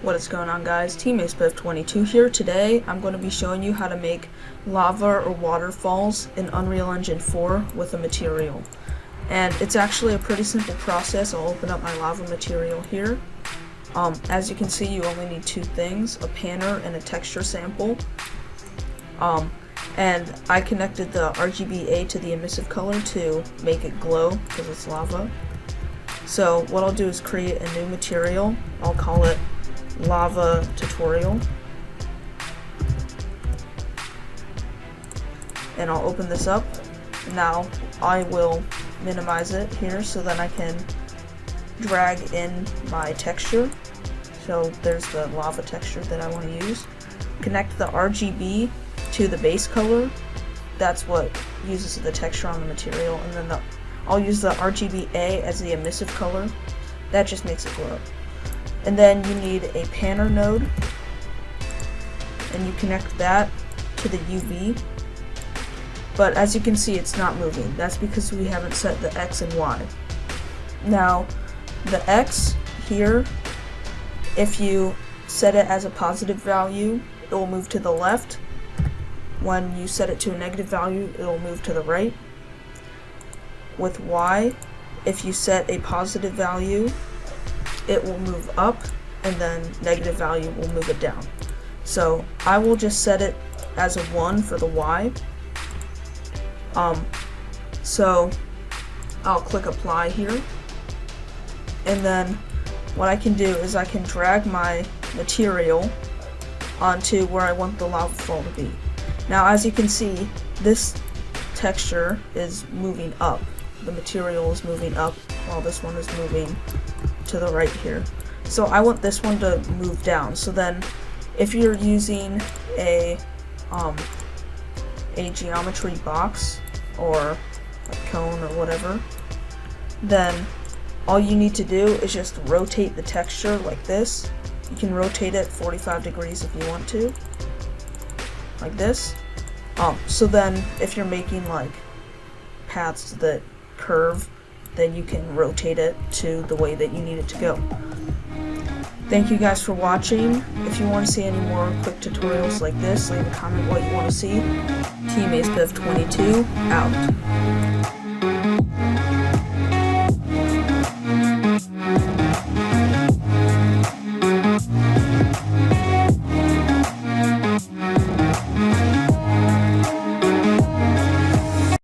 What is going on, guys? Team AceBev22 here. Today I'm going to be showing you how to make lava or waterfalls in Unreal Engine 4 with a material. And it's actually a pretty simple process. I'll open up my lava material here. As you can see, you only need two things, a panner and a texture sample. And I connected the RGBA to the emissive color to make it glow because it's lava. So what I'll do is create a new material. I'll call it lava tutorial, and I'll open this up. Now I will minimize it here so that I can drag in my texture. So there's the lava texture that I want to use. Connect the RGB to the base color. That's what uses the texture on the material, and then I'll use the RGBA as the emissive color. That just makes it glow. And then you need a panner node, and you connect that to the UV. But as you can see, it's not moving. That's because we haven't set the X and Y. Now, the X here, if you set it as a positive value, it will move to the left. When you set it to a negative value, it will move to the right. With Y, if you set a positive value, it will move up, and then negative value will move it down. So I will just set it as a 1 for the Y. So I'll click apply here, and then what I can do is I can drag my material onto where I want the lava fall to be. Now, as you can see, this texture is moving up. The material is moving up while this one is moving to the right here. So I want this one to move down. So then if you're using a geometry box or a cone or whatever, then all you need to do is just rotate the texture like this. You can rotate it 45 degrees if you want to, like this. So then if you're making like paths that curve, then you can rotate it to the way that you need it to go. Thank you guys for watching. If you want to see any more quick tutorials like this, leave a comment what you want to see. Team AceBev22 out.